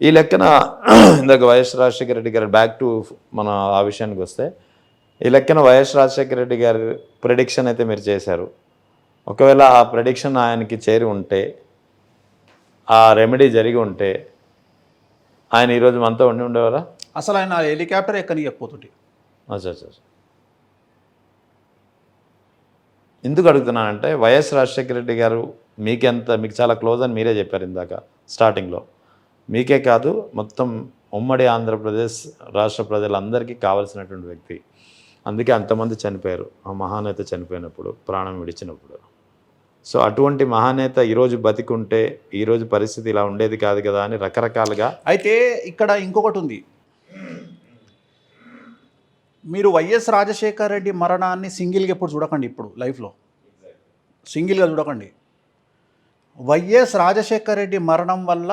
ఈ లెక్కన ఇందాక వైఎస్ రాజశేఖర రెడ్డి గారు బ్యాక్ టు మన ఆ విషయానికి వస్తే, ఈ లెక్కన వైఎస్ రాజశేఖర రెడ్డి గారు ప్రిడిక్షన్ అయితే మీరు చేశారు. ఒకవేళ ఆ ప్రిడిక్షన్ ఆయనకి చేరి ఉంటే, ఆ రెమెడీ జరిగి ఉంటే ఆయన ఈరోజు మనతో ఉండి ఉండేవారా? అసలు ఆయన హెలికాప్టర్ ఎక్కనియకపోతుంటే. అచ్చా. ఎందుకు అడుగుతున్నానంటే, వైఎస్ రాజశేఖర రెడ్డి గారు మీకు చాలా క్లోజ్ అని మీరే చెప్పారు ఇందాక స్టార్టింగ్లో. మీకే కాదు, మొత్తం ఉమ్మడి ఆంధ్రప్రదేశ్ రాష్ట్ర ప్రజలందరికీ కావాల్సినటువంటి వ్యక్తి. అందుకే అంతమంది చనిపోయారు ఆ మహానేత చనిపోయినప్పుడు, ప్రాణం విడిచినప్పుడు. సో అటువంటి మహానేత ఈరోజు బతికుంటే ఈరోజు పరిస్థితి ఇలా ఉండేది కాదు కదా అని రకరకాలుగా. అయితే ఇక్కడ ఇంకొకటి ఉంది. మీరు వైఎస్ రాజశేఖర రెడ్డి మరణాన్ని సింగిల్గా ఎప్పుడు చూడకండి. ఇప్పుడు లైఫ్లో సింగిల్గా చూడకండి. వైఎస్ రాజశేఖర రెడ్డి మరణం వల్ల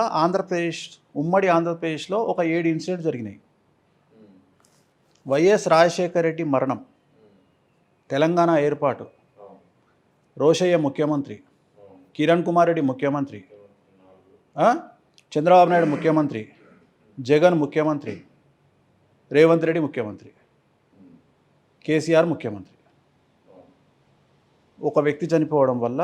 ఉమ్మడి ఆంధ్రప్రదేశ్లో ఒక 7 ఇన్సిడెంట్స్ జరిగినాయి. వైఎస్ రాజశేఖర రెడ్డి మరణం, తెలంగాణ ఏర్పాటు, రోషయ్య ముఖ్యమంత్రి, కిరణ్ కుమార్ రెడ్డి ముఖ్యమంత్రి, చంద్రబాబు నాయుడు ముఖ్యమంత్రి, జగన్ ముఖ్యమంత్రి, రేవంత్ రెడ్డి ముఖ్యమంత్రి, కేసీఆర్ ముఖ్యమంత్రి. ఒక వ్యక్తి చనిపోవడం వల్ల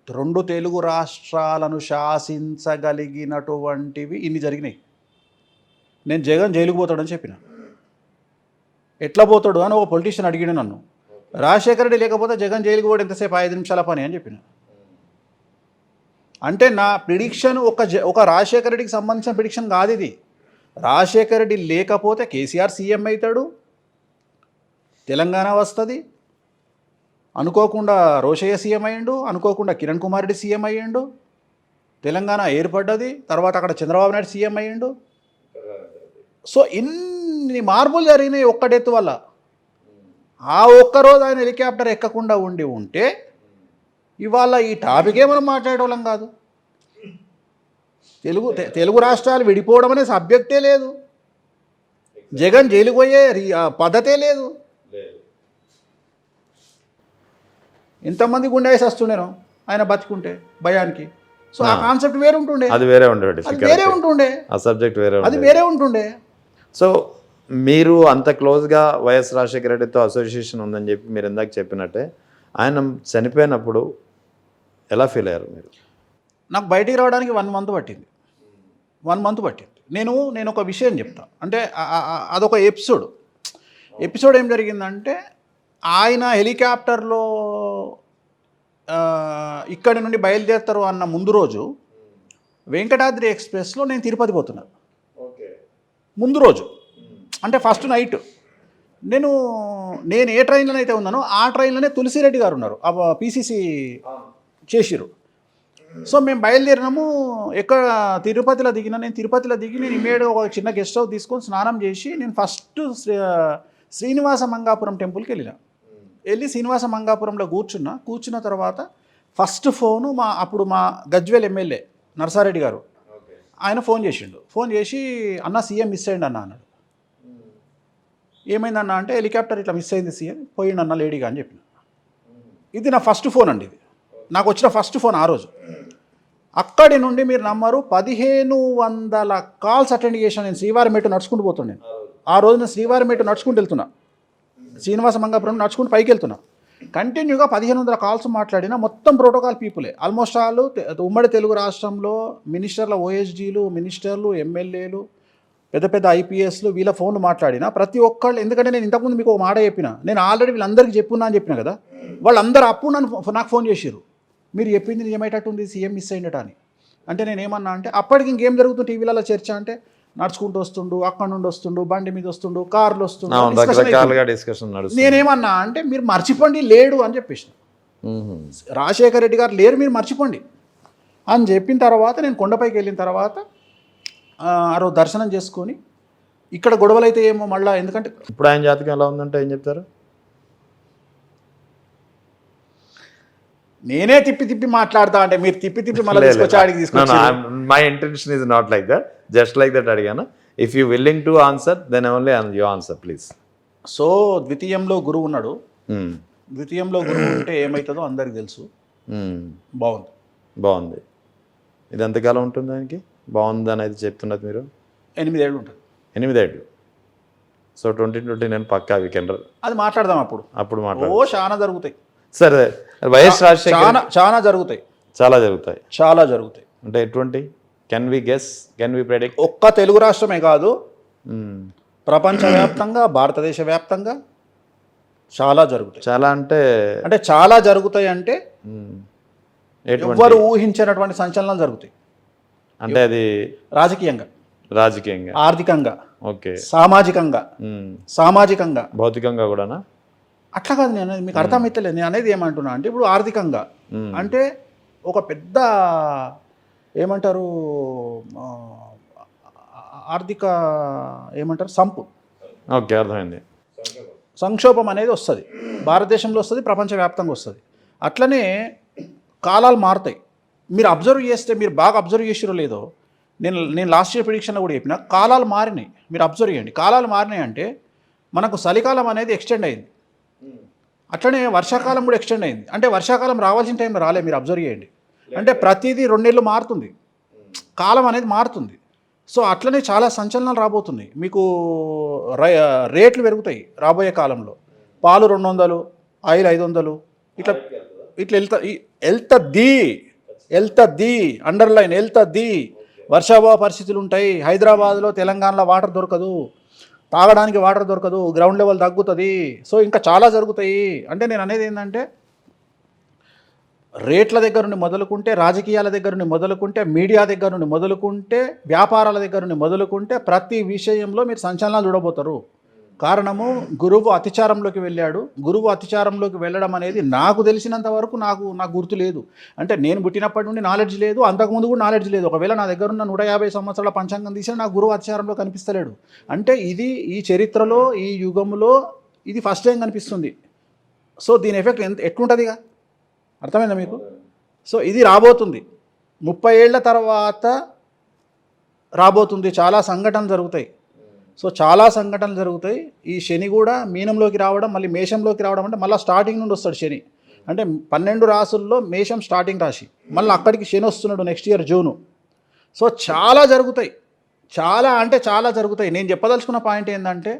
2 తెలుగు రాష్ట్రాలను శాసించగలిగినటువంటివి ఇన్ని జరిగినాయి. నేను జగన్ జైలుకు పోతాడని చెప్పిన. ఎట్లా పోతాడు అని ఒక పొలిటీషియన్ అడిగిన నన్ను. రాజశేఖర రెడ్డి లేకపోతే జగన్ జైలుకు పోవడం ఎంతసేపు 5 నిమిషాల పని అని చెప్పిన. అంటే నా ప్రిడిక్షన్ ఒక రాజశేఖర రెడ్డికి సంబంధించిన ప్రిడిక్షన్ కాదు ఇది. రాజశేఖర రెడ్డి లేకపోతే కేసీఆర్ సీఎం అవుతాడు, తెలంగాణ వస్తుంది, అనుకోకుండా రోషయ్య సీఎం అయ్యిండు, అనుకోకుండా కిరణ్ కుమార్ రెడ్డి సీఎం అయ్యిండు, తెలంగాణ ఏర్పడ్డది, తర్వాత అక్కడ చంద్రబాబు నాయుడు సీఎం అయ్యిండు. సో ఇన్ని మార్పులు జరిగినాయి ఒక్క డెత్ వల్ల. ఆ ఒక్కరోజు ఆయన హెలికాప్టర్ ఎక్కకుండా ఉంటే ఇవాళ ఈ టాపికే మనం మాట్లాడేవాళ్ళం కాదు. తెలుగు రాష్ట్రాలు విడిపోవడం అనే సబ్జెక్టే లేదు. జగన్ జైలుకు పోయే పద్ధతే లేదు. ఎంతమంది గుండె వేసి వస్తుండేనో ఆయన బతికుంటే భయానికి. సో ఆ కాన్సెప్ట్ వేరే ఉంటుండే, అది వేరే ఉంటుండే, ఆ సబ్జెక్ట్ వేరే ఉంటుండే. సో మీరు అంత క్లోజ్గా వైఎస్ రాజశేఖర రెడ్డితో అసోసియేషన్ ఉందని చెప్పి మీరు ఇందాక చెప్పినట్టే, ఆయన చనిపోయినప్పుడు ఎలా ఫీల్ అయ్యారు మీరు? నాకు బయటికి రావడానికి 1 మంత్ పట్టింది. 1 మంత్ పట్టింది. నేను ఒక విషయం చెప్తా. అంటే అదొక ఎపిసోడ్ ఏం జరిగిందంటే, ఆయన హెలికాప్టర్లో ఇక్కడి నుండి బయలుదేరుతారు అన్న ముందు రోజు వెంకటాద్రి ఎక్స్ప్రెస్లో నేను తిరుపతి పోతున్నా. ముందు రోజు అంటే ఫస్ట్ నైట్ నేను ఏ ట్రైన్లో అయితే ఉన్నానో ఆ ట్రైన్లోనే తులసిరెడ్డి గారు ఉన్నారు, పీసీసీ చేసిరు. సో మేము బయలుదేరినాము. ఎక్కడ తిరుపతిలో దిగినా, నేను తిరుపతిలో దిగి నేను ఇమీడియట్గా ఒక చిన్న గెస్ట్ హౌస్ తీసుకొని స్నానం చేసి నేను ఫస్ట్ శ్రీనివాస మంగాపురం టెంపుల్కి వెళ్ళి శ్రీనివాస మంగాపురంలో కూర్చున్న తర్వాత ఫస్ట్ ఫోను అప్పుడు మా గజ్వేల్ ఎమ్మెల్యే నర్సారెడ్డి గారు ఆయన ఫోన్ చేసి అన్న సీఎం మిస్ అయ్యిండు అన్నాడు. ఏమైందన్న అంటే హెలికాప్టర్ ఇట్లా మిస్ అయింది సీఎం, పోయిండన్న లేడీగా అని చెప్పిన. ఇది నా ఫస్ట్ ఫోన్ అండి. ఇది నాకు వచ్చిన ఫస్ట్ ఫోన్ ఆ రోజు. అక్కడి నుండి మీరు నమ్మరు 1500 కాల్స్ అటెండ్ చేశాను నేను. శ్రీవారి మెట్టు నడుచుకుంటూ పోతున్నాను. ఆ రోజు నేను శ్రీవారి మెట్టు నడుచుకుంటూ వెళ్తున్నా, శ్రీనివాస మంగాపురం నడుచుకుంటూ పైకి వెళ్తున్నా. కంటిన్యూగా 1500 కాల్స్ మాట్లాడిన. మొత్తం ప్రోటోకాల్ పీపులే ఆల్మోస్ట్ ఆల్. ఉమ్మడి తెలుగు రాష్ట్రంలో మినిస్టర్ల ఓఎస్డీలు, మినిస్టర్లు, ఎమ్మెల్యేలు, పెద్ద ఐపీఎస్లు వీళ్ళ ఫోన్లు మాట్లాడిన ప్రతి ఒక్కళ్ళు. ఎందుకంటే నేను ఇంతకుముందు మీకు ఒక మాట చెప్పిన, నేను ఆల్రెడీ వీళ్ళందరికీ చెప్పున్నా అని చెప్పిన కదా. వాళ్ళందరూ అప్పుడు నాకు ఫోన్ చేసిర్రు, మీరు చెప్పింది నిజమయ్యేటట్టుంది, సీఎం మిస్ అయ్యిందట అని. అంటే నేను ఏమన్నా అంటే అప్పటికి ఇంకేం జరుగుతుంది టీవీలలో చర్చ అంటే, నడుచుకుంటూ వస్తుండు, అక్కడ నుండి వస్తుండు, బండి మీద వస్తుండు, కార్లు వస్తుండు. నేనేమన్నా అంటే మీరు మర్చిపోండి లేడు అని చెప్పేసిన. రాజశేఖర రెడ్డి గారు లేరు, మీరు మర్చిపోండి అని చెప్పిన తర్వాత నేను కొండపైకి వెళ్ళిన తర్వాత ఆ రోజు దర్శనం చేసుకొని, ఇక్కడ గొడవలు అయితే ఏమో మళ్ళీ. ఎందుకంటే ఇప్పుడు ఆయన జాతకం ఎలా ఉందంటే ఏం చెప్తారు? నేనే తిప్పి మాట్లాడతా అంటే మీరు తిప్పి మళ్ళీ తీసుకొచ్చి my intention is not like that, just like that అడిగాను. If you willing to answer then only you answer please. So ద్వితీయంలో గురువు ఉన్నాడు. ద్వితీయంలో గురువు ఉంటే ఏమవుతుందో అందరికి తెలుసు. బాగుంది. ఇది ఎంతకాలం ఉంటుంది ఆయనకి? బాగుంది అనేది చెప్తున్నది మీరు? 8 ఏళ్ళు ఉంటుంది. 8 ఏళ్ళు. సో 2029 పక్కా వీకెండ్ అది మాట్లాడదాం అప్పుడు. అప్పుడు మాట్లాడు. చాలా జరుగుతాయి. సరే, వైఎస్ రాజశేఖర్ చాలా జరుగుతాయి. చాలా జరుగుతాయి. చాలా జరుగుతాయి అంటే ఎటువంటి? Can we guess, can we predict? ఒక్క తెలుగు రాష్ట్రమే కాదు, ప్రపంచవ్యాప్తంగా, భారతదేశ వ్యాప్తంగా చాలా జరుగుతాయి. చాలా అంటే చాలా జరుగుతాయి అంటే ఎటువంటి? ఎవ్వరు ఊహించినటువంటి సంచలనాలు జరుగుతాయి. అంటే అది రాజకీయంగా, ఆర్థికంగా, ఓకే, సామాజికంగా, భౌతికంగా కూడానా? అట్లా కాదు నేను అనేది, మీకు అర్థమైతలేదు నేను అనేది. ఏమంటున్నా అంటే ఇప్పుడు ఆర్థికంగా అంటే ఒక పెద్ద ఏమంటారు ఆర్థిక ఏమంటారు సంపు, ఓకే, అర్థమైంది. సంక్షోభం అనేది వస్తుంది, భారతదేశంలో వస్తుంది, ప్రపంచవ్యాప్తంగా వస్తుంది. అట్లనే కాలాలు మారుతాయి. మీరు అబ్జర్వ్ చేస్తే, మీరు బాగా అబ్జర్వ్ చేసిరో లేదో, నేను లాస్ట్ ఇయర్ ప్రిడిక్షన్లో కూడా చెప్పిన, కాలాలు మారినాయి. మీరు అబ్జర్వ్ చేయండి, కాలాలు మారినాయి అంటే మనకు చలికాలం అనేది ఎక్స్టెండ్ అయింది, అట్లనే వర్షాకాలం కూడా ఎక్స్టెండ్ అయింది. అంటే వర్షాకాలం రావాల్సిన టైంలో రాలే. మీరు అబ్జర్వ్ చేయండి, అంటే ప్రతిదీ 2 నెలలు మారుతుంది, కాలం అనేది మారుతుంది. సో అట్లనే చాలా సంచలనాలు రాబోతున్నాయి. మీకు రేట్లు పెరుగుతాయి రాబోయే కాలంలో. పాలు 200, ఆయిల్ 500, ఇట్లా ఇట్లా వెళ్తుంది, అండర్లైన్ వెళ్తుంది. వర్షాభావ పరిస్థితులు ఉంటాయి. హైదరాబాద్లో, తెలంగాణలో వాటర్ దొరకదు, తాగడానికి వాటర్ దొరకదు, గ్రౌండ్ లెవెల్ తగ్గుతుంది. సో ఇంకా చాలా జరుగుతాయి. అంటే నేను అనేది ఏంటంటే, రేట్ల దగ్గర నుండి మొదలుకుంటే, రాజకీయాల దగ్గర నుండి మొదలుకుంటే, మీడియా దగ్గర నుండి మొదలుకుంటే, వ్యాపారాల దగ్గర నుండి మొదలుకుంటే, ప్రతి విషయంలో మీరు సంచలనాలు చూడబోతారు. కారణము, గురువు అతిచారంలోకి వెళ్ళాడు. గురువు అతిచారంలోకి వెళ్ళడం అనేది నాకు తెలిసినంత వరకు నాకు గుర్తు లేదు. అంటే నేను పుట్టినప్పటి నుండి నాలెడ్జ్ లేదు, అంతకుముందు కూడా నాలెడ్జ్ లేదు. ఒకవేళ నా దగ్గర ఉన్న 150 సంవత్సరాల పంచాంగం తీసినా నాకు గురువు అతిచారంలో కనిపిస్తలేడు. అంటే ఇది ఈ చరిత్రలో, ఈ యుగంలో ఇది ఫస్ట్ టైం కనిపిస్తుంది. సో దీని ఎఫెక్ట్ ఎట్లుంటుందిగా, అర్థమైందా మీకు? సో ఇది రాబోతుంది, 30 ఏళ్ల తర్వాత రాబోతుంది. చాలా సంఘటనలు జరుగుతాయి. సో చాలా సంఘటనలు జరుగుతాయి. ఈ శని కూడా మీనంలోకి రావడం, మళ్ళీ మేషంలోకి రావడం, అంటే మళ్ళీ స్టార్టింగ్ నుండి వస్తాడు శని. అంటే 12 రాసుల్లో మేషం స్టార్టింగ్ రాశి, మళ్ళీ అక్కడికి శని వస్తున్నాడు నెక్స్ట్ ఇయర్ జూను. సో చాలా జరుగుతాయి, చాలా అంటే చాలా జరుగుతాయి. నేను చెప్పదలుచుకున్న పాయింట్ ఏంటంటే,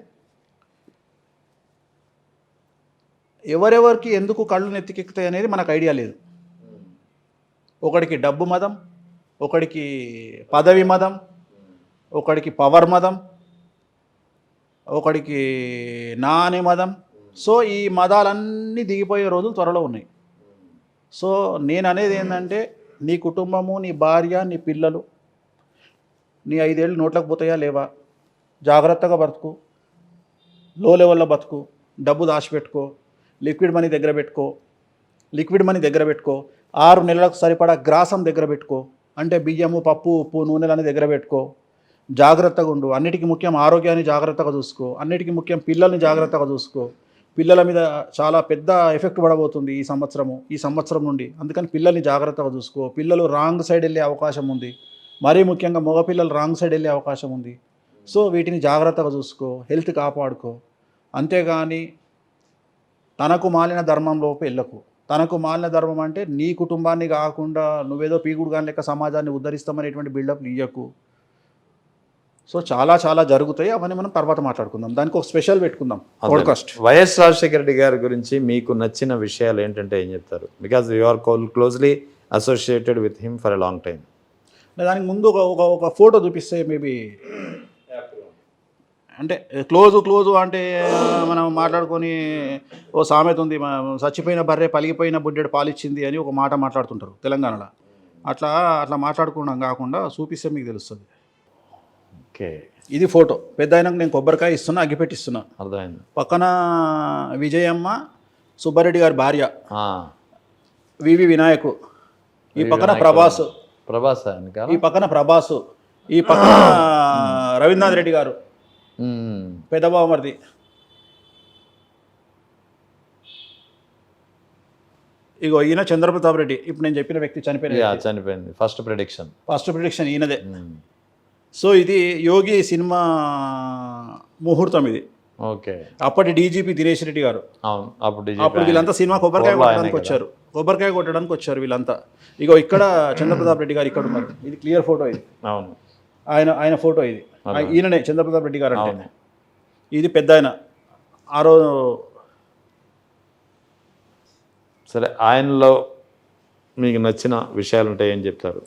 ఎవరెవరికి ఎందుకు కళ్ళు నెత్తికెక్కుతాయి అనేది మనకు ఐడియా లేదు. ఒకడికి డబ్బు మదం, ఒకడికి పదవి మదం, ఒకడికి పవర్ మదం, ఒకడికి నాని మదం. సో ఈ మదాలన్నీ దిగిపోయే రోజులు త్వరలో ఉన్నాయి. సో నేను అనేది ఏంటంటే, నీ కుటుంబము, నీ భార్య, నీ పిల్లలు, నీ 5 ఏళ్ళు నోట్లకు పోతాయా లేవా, జాగ్రత్తగా బతుకు, లో లెవెల్లో బతుకు, డబ్బు దాచిపెట్టుకో, లిక్విడ్ మనీ దగ్గర పెట్టుకో, 6 నెలలకు సరిపడా గ్రాసం దగ్గర పెట్టుకో. అంటే బియ్యము, పప్పు, ఉప్పు, నూనెలని దగ్గర పెట్టుకో. జాగ్రత్తగా ఉండు. అన్నిటికీ ముఖ్యం ఆరోగ్యాన్ని జాగ్రత్తగా చూసుకో. అన్నిటికీ ముఖ్యం పిల్లల్ని జాగ్రత్తగా చూసుకో. పిల్లల మీద చాలా పెద్ద ఎఫెక్ట్ పడబోతుంది ఈ సంవత్సరం నుండి. అందుకని పిల్లల్ని జాగ్రత్తగా చూసుకో. పిల్లలు రాంగ్ సైడ్ వెళ్ళే అవకాశం ఉంది, మరీ ముఖ్యంగా మగపిల్లలు రాంగ్ సైడ్ వెళ్ళే అవకాశం ఉంది. సో వీటిని జాగ్రత్తగా చూసుకో, హెల్త్ కాపాడుకో. అంతేగాని తనకు మాలిన ధర్మంలోపు వెళ్ళకు. తనకు మాలిన ధర్మం అంటే నీ కుటుంబాన్ని కాకుండా నువ్వేదో పీకుడు గాని లెక్క సమాజాన్ని ఉద్ధరిస్తామనేటువంటి బిల్డప్లు ఇయ్యకు. సో చాలా చాలా జరుగుతాయి. అవన్నీ మనం తర్వాత మాట్లాడుకుందాం, దానికి ఒక స్పెషల్ పెట్టుకుందాం పాడ్కాస్ట్. వైఎస్ రాజశేఖర రెడ్డి గారి గురించి మీకు నచ్చిన విషయాలు ఏంటంటే ఏం చెప్తారు? Because you are closely associated with him for a long time. దానికి ముందు ఒక ఫోటో చూపిస్తే మేబీ, అంటే క్లోజు అంటే మనం మాట్లాడుకొని, ఓ సామెత ఉంది, చచ్చిపోయిన బర్రె పలిగిపోయిన బుడ్డెడు పాలిచ్చింది అని ఒక మాట మాట్లాడుతుంటారు తెలంగాణలో. అట్లా మాట్లాడుకోవడం కాకుండా చూపిస్తే మీకు తెలుస్తుంది. ఓకే, ఇది ఫోటో. పెద్ద అయినాక నేను కొబ్బరికాయ ఇస్తున్నా, అగ్గిపెట్టిస్తున్నా. అర్థమైంది. పక్కన విజయమ్మ, సుబ్బారెడ్డి గారి భార్య, వివి వినాయకు, ఈ పక్కన ప్రభాస్, ఈ పక్కన ప్రభాసు, ఈ పక్కన రవీంద్రనాథ్ రెడ్డి గారు, పెద్ద బావమరిది. ఇగో ఈయన చంద్రప్రతాప్ రెడ్డి. ఇప్పుడు నేను చెప్పిన వ్యక్తి చనిపోయింది. First prediction ఈయనదే. సో ఇది యోగి సినిమా ముహూర్తం ఇది. ఓకే. అప్పటి డీజీపీ దినేష్ రెడ్డి గారు. అవును. అప్పుడు అప్పుడు వీళ్ళంతా సినిమా కొబ్బరికాయ కొట్టడానికి వచ్చారు. కొబ్బరికాయ కొట్టడానికి వచ్చారు వీళ్ళంతా. ఇగో ఇక్కడ చంద్రప్రతాప్ రెడ్డి గారు ఇక్కడ ఉన్నారు. ఇది క్లియర్ ఫోటో ఇది. అవును. ఆయన ఫోటో ఇది. ఈయననే చంద్రప్రతాప్ రెడ్డి గారు అంటే. అవును. ఇది పెద్ద ఆయన. ఆ రోజు సరే, ఆయనలో మీకు నచ్చిన విషయాలు ఉంటాయి ఏం చెప్తారు?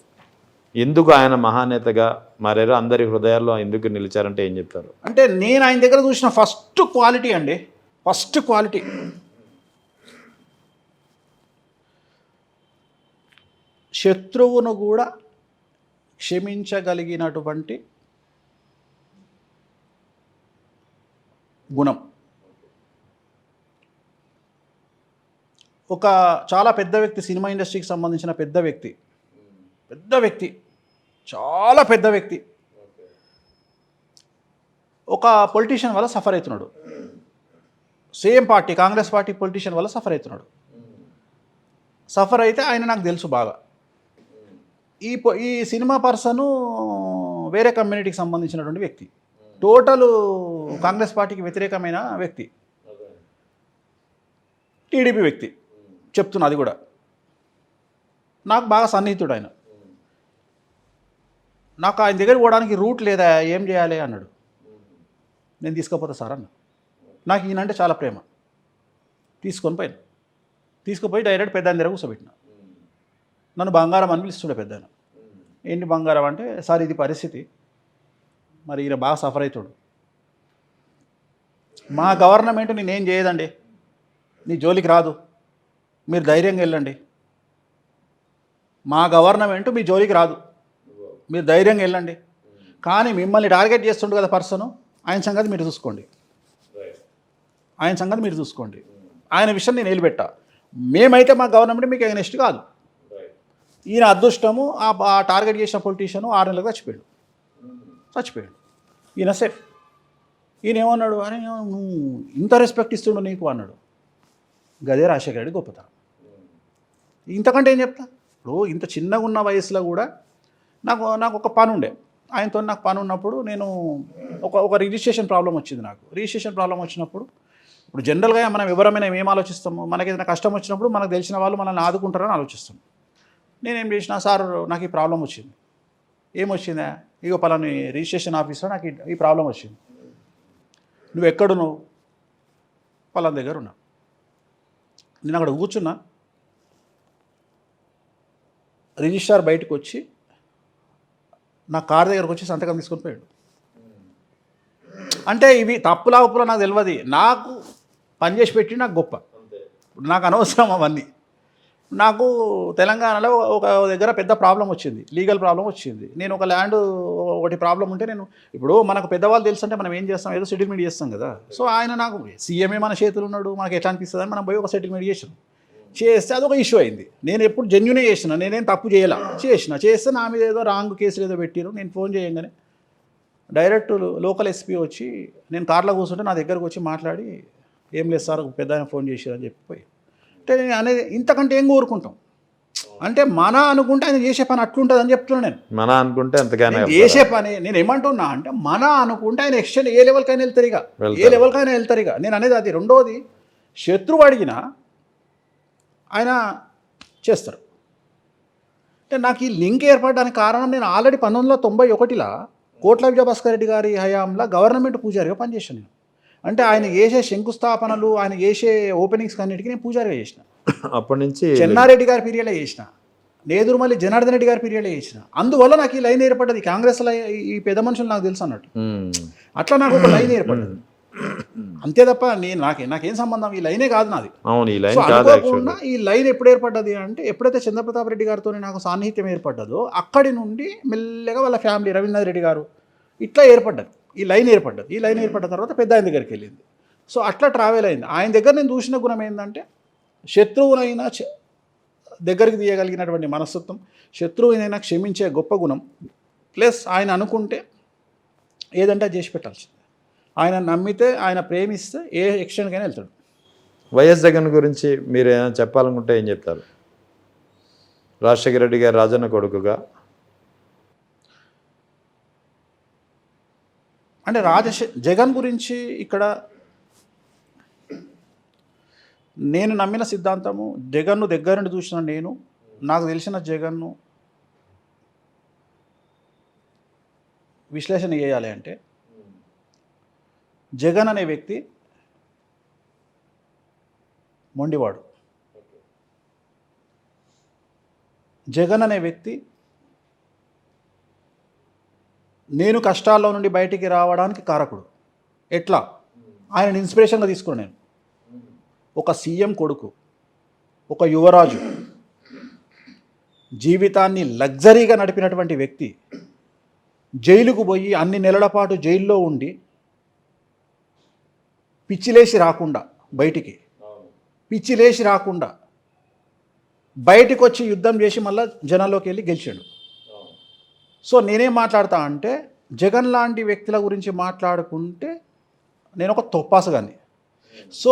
ఎందుకు ఆయన మహానేతగా మారారు, అందరి హృదయాల్లో ఎందుకు నిలిచారంటే ఏం చెప్తారు? అంటే నేను ఆయన దగ్గర చూసిన ఫస్ట్ క్వాలిటీ అండి, ఫస్ట్ క్వాలిటీ శత్రువును కూడా క్షమించగలిగినటువంటి గుణం. ఒక చాలా పెద్ద వ్యక్తి, సినిమా ఇండస్ట్రీకి సంబంధించిన పెద్ద వ్యక్తి, చాలా పెద్ద వ్యక్తి ఒక పొలిటీషియన్ వల్ల సఫర్ అవుతున్నాడు. Same party, Congress party politician వల్ల సఫర్ అవుతున్నాడు. సఫర్ అయితే ఆయన నాకు తెలుసు బాగా. ఈ సినిమా పర్సను వేరే కమ్యూనిటీకి సంబంధించినటువంటి వ్యక్తి, టోటల్ కాంగ్రెస్ పార్టీకి వ్యతిరేకమైన వ్యక్తి, టీడీపీ వ్యక్తి చెప్తున్నా. అది కూడా నాకు బాగా సన్నిహితుడు ఆయన. నాకు ఆయన దగ్గరికి పోవడానికి రూట్ లేదా, ఏం చేయాలి అన్నాడు. నేను తీసుకుపోతా సార్ అన్న. నాకు ఈయనంటే చాలా ప్రేమ. తీసుకుపోయి డైరెక్ట్ పెద్ద ఆయన దగ్గర కూర్చోబెట్టిన. నన్ను బంగారం అని పిలుస్తుండే పెద్ద ఆయన. ఏంటి బంగారం అంటే, సార్ ఇది పరిస్థితి, మరి ఈయన బాగా సఫర్ అవుతాడు, మా గవర్నమెంట్ నేనేం చేయదండి, నీ జోలికి రాదు, మీరు ధైర్యంగా వెళ్ళండి. మా గవర్నమెంట్ మీ జోలికి రాదు, మీరు ధైర్యంగా వెళ్ళండి. కానీ మిమ్మల్ని టార్గెట్ చేస్తుండు కదా పర్సను, ఆయన సంగతి మీరు చూసుకోండి, ఆయన విషయం నేను నిలబెట్టా. మేమైతే మా గవర్నమెంట్ మీకు అగెనిస్ట్ కాదు. ఈయన అదృష్టము, ఆ టార్గెట్ చేసిన పొలిటీషియను 6 నెలలకు చచ్చిపోయాడు. ఈయన సేఫ్. ఈయన ఏమన్నాడు, అరే నువ్వు ఇంత రెస్పెక్ట్ ఇస్తుండు నీకు అన్నాడు. గదే రాజశేఖర రెడ్డి గొప్పతనం. ఇంతకంటే ఏం చెప్తా? ఇప్పుడు ఇంత చిన్నగా ఉన్న వయసులో కూడా నాకు ఒక పని ఉండే ఆయనతో. నాకు పని ఉన్నప్పుడు నేను ఒక రిజిస్ట్రేషన్ ప్రాబ్లం వచ్చింది నాకు. రిజిస్ట్రేషన్ ప్రాబ్లం వచ్చినప్పుడు, ఇప్పుడు జనరల్గా మనం ఎవరైనా ఏం ఆలోచిస్తాము, మనకి ఏదైనా కష్టం వచ్చినప్పుడు మనకు తెలిసిన వాళ్ళు మనల్ని ఆదుకుంటారని ఆలోచిస్తాం. నేనేం చేసిన, సార్ నాకు ఈ ప్రాబ్లం వచ్చింది. ఏమొచ్చిందా? ఇగో పలాని రిజిస్ట్రేషన్ ఆఫీస్లో నాకు ఈ ప్రాబ్లం వచ్చింది. నువ్వు ఎక్కడు? నువ్వు పలాని దగ్గర ఉన్నా. నేను అక్కడ కూర్చున్నా. రిజిస్ట్రార్ బయటకు వచ్చి నా కార్ దగ్గరకు వచ్చి సంతకం తీసుకొని పోయాడు. అంటే ఇవి తప్పులా ఉప్పులా నాకు తెలియదు. నాకు పనిచేసి పెట్టి నాకు గొప్ప. నాకు అనవసరం అవన్నీ. నాకు తెలంగాణలో ఒక దగ్గర పెద్ద ప్రాబ్లం వచ్చింది, లీగల్ ప్రాబ్లం వచ్చింది. నేను ఒక ల్యాండ్ ఒకటి ప్రాబ్లం ఉంటే, నేను ఇప్పుడు మనకు పెద్దవాళ్ళు తెలుసు అంటే మనం ఏం చేస్తాం, ఏదో సెటిల్మెంట్ చేస్తాం కదా. సో ఆయన నాకు సీఎంఏ మన చేతులు ఉన్నాడు, మనకి ఎట్లా అనిపిస్తుంది అని మనం పోయి ఒక సెటిల్మెంట్ చేస్తే అదొక ఇష్యూ అయింది. నేను ఎప్పుడు జెన్యునే చేసిన, నేనేం తప్పు చేస్తే నా మీద ఏదో రాంగ్ కేసులు ఏదో పెట్టారు. నేను ఫోన్ చేయగానే డైరెక్ట్ లోకల్ ఎస్పీ వచ్చి, నేను కార్లో కూర్చుంటే నా దగ్గరకు వచ్చి మాట్లాడి, ఏం లేదు సార్ పెద్ద ఆయన ఫోన్ చేశారని చెప్పిపోయి. అంటే నేను అనేది ఇంతకంటే ఏం కోరుకుంటాం? అంటే మన అనుకుంటే ఆయన చేసే పని అట్లుంటుంది అని చెప్తున్నాను. నేను మన అనుకుంటే అంతగానే చేసే పని నేను ఏమంటున్నా అంటే, మన అనుకుంటే ఆయన ఎక్స్టెండ్ ఏ లెవెల్కైనా వెళ్తారు ఇక. నేను అనేది అది. రెండోది, శత్రువు అడిగినా ఆయన చేస్తారు. అంటే నాకు ఈ లింక్ ఏర్పడడానికి కారణం, నేను ఆల్రెడీ 1991లో కోట్ల విజయభాస్కర్ రెడ్డి గారి హయాంలో గవర్నమెంట్ పూజారిగా పనిచేశాను నేను. అంటే ఆయన చేసే శంకుస్థాపనలు, ఆయన చేసే ఓపెనింగ్స్ అన్నిటికీ నేను పూజారిగా చేసిన. అప్పటి నుంచి చెన్నారెడ్డి గారి పీరియడ్లో చేసిన, నేదురుమల్లి జనార్దన్ రెడ్డి గారి పీరియడ్లో చేసిన. అందువల్ల నాకు ఈ లైన్ ఏర్పడ్డది. కాంగ్రెస్లో ఈ పెద్ద మనుషులు నాకు తెలుసు అన్నట్టు, అట్లా నాకు ఒక లైన్ ఏర్పడ్డది. అంతే తప్ప నాకేం సంబంధం, ఈ లైనే కాదు నాది. అనుకోకుండా ఈ లైన్ ఎప్పుడు ఏర్పడ్డది అంటే, ఎప్పుడైతే చంద్రప్రతాప్ రెడ్డి గారితో నాకు సాన్నిహిత్యం ఏర్పడ్డదో, అక్కడి నుండి మెల్లగా వాళ్ళ ఫ్యామిలీ, రవీంద్ర రెడ్డి గారు, ఇట్లా ఏర్పడ్డది. ఈ లైన్ ఏర్పడ్డ తర్వాత పెద్ద ఆయన దగ్గరికి వెళ్ళింది. సో అట్లా ట్రావెల్ అయింది. ఆయన దగ్గర నేను చూసిన గుణం ఏంటంటే, శత్రువునైనా దగ్గరికి తీయగలిగినటువంటి మనస్తత్వం, శత్రువునైనా క్షమించే గొప్ప గుణం. ప్లస్ ఆయన అనుకుంటే ఏదంటే చేసి పెట్టాల్సింది. ఆయన నమ్మితే, ఆయన ప్రేమిస్తే ఏ ఎక్స్టెంట్కైనా వెళ్తాడు. వైఎస్ జగన్ గురించి మీరు ఏమైనా చెప్పాలనుకుంటే ఏం చెప్తారు? రాజశేఖర రెడ్డి గారు రాజన్న కొడుకుగా అంటే జగన్ గురించి ఇక్కడ నేను నమ్మిన సిద్ధాంతము, జగన్ను దగ్గర నుండి చూసిన నేను, నాకు తెలిసిన జగన్ను విశ్లేషణ చేయాలి అంటే, జగన్ అనే వ్యక్తి మొండివాడు. జగన్ అనే వ్యక్తి నేను కష్టాల్లో నుండి బయటికి రావడానికి కారకుడు. ఎట్లా? ఆయన ఇన్స్పిరేషన్గా తీసుకున్నాను నేను. ఒక సీఎం కొడుకు, ఒక యువరాజు, జీవితాన్ని లగ్జరీగా నడిపినటువంటి వ్యక్తి జైలుకు పోయి అన్ని నెలల పాటు జైల్లో ఉండి పిచ్చిలేసి రాకుండా బయటికి వచ్చి యుద్ధం చేసి మళ్ళీ జనాల్లోకి వెళ్ళి గెలిచాడు. సో నేనేం మాట్లాడతా అంటే, జగన్ లాంటి వ్యక్తుల గురించి మాట్లాడుకుంటే నేను ఒక తొప్పాసగాన్ని. సో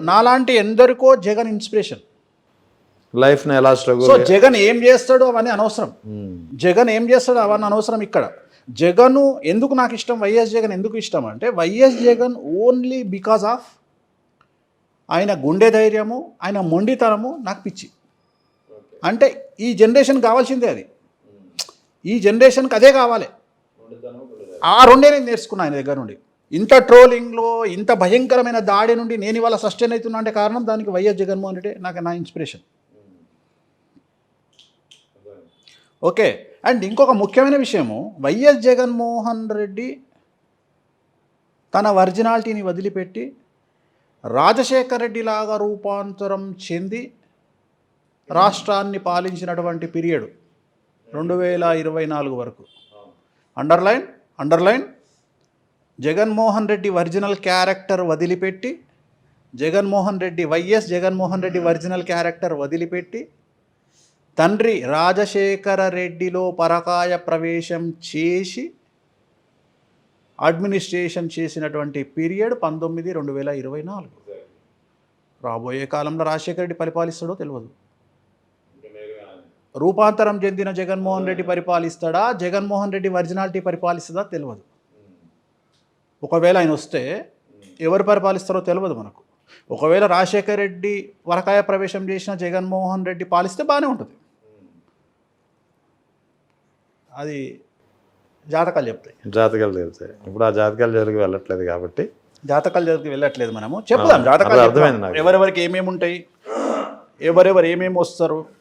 నాలాంటి ఎందరికో జగన్ ఇన్స్పిరేషన్. లైఫ్ని ఎలా స్ట్రగుల్. సో జగన్ ఏం చేస్తాడో అవన్నీ అనవసరం. జగన్ ఏం చేస్తాడో అవన్నీ అనవసరం. ఇక్కడ జగన్ ఎందుకు నాకు ఇష్టం, వైఎస్ జగన్ ఎందుకు ఇష్టం అంటే, YS Jagan only because of ఆయన గుండె ధైర్యము, ఆయన మొండితనము నాకు పిచ్చి. అంటే ఈ జనరేషన్ కావాల్సిందే అది. ఈ జనరేషన్కి అదే కావాలి. ఆ రెండే నేను నేర్చుకున్నాను ఆయన దగ్గర నుండి. ఇంత ట్రోలింగ్లో, ఇంత భయంకరమైన దాడి నుండి నేను ఇవాళ సస్టైన్ అవుతున్నా అంటే కారణం దానికి వైఎస్ జగన్మోహన్ రెడ్డి నా ఇన్స్పిరేషన్. ఓకే. అండ్ ఇంకొక ముఖ్యమైన విషయము, వైఎస్ జగన్మోహన్ రెడ్డి తన ఒరిజినాలిటీని వదిలిపెట్టి రాజశేఖర్ రెడ్డి లాగా రూపాంతరం చెంది రాష్ట్రాన్ని పాలించినటువంటి పీరియడ్ 2024 వరకు. Underline Jaganmohan Reddy original character వదిలిపెట్టి, YS Jaganmohan Reddy original character వదిలిపెట్టి తండ్రి రాజశేఖర రెడ్డిలో పరకాయ ప్రవేశం చేసి అడ్మినిస్ట్రేషన్ చేసినటువంటి పీరియడ్ 2024. రాబోయే కాలంలో రాజశేఖర రెడ్డి పరిపాలిస్తాడో తెలియదు. రూపాంతరం చెందిన జగన్మోహన్ రెడ్డి పరిపాలిస్తాడా, జగన్మోహన్ రెడ్డి ఒరిజినాలిటీ పరిపాలిస్తుందా తెలియదు. ఒకవేళ ఆయన వస్తే ఎవరు పరిపాలిస్తారో తెలియదు మనకు. ఒకవేళ రాజశేఖర రెడ్డి వరకాయ ప్రవేశం చేసిన జగన్మోహన్ రెడ్డి పాలిస్తే బాగానే ఉంటుంది. అది జాతకాలు చెప్తాయి. ఇప్పుడు ఆ జాతకాల జోలికి వెళ్ళట్లేదు కాబట్టి, మనము చెప్దాం. జాతకాలు అర్థమైంది నాకు. ఎవరెవరికి ఏమేమి ఉంటాయి, ఎవరెవరు ఏమేమి వస్తారు,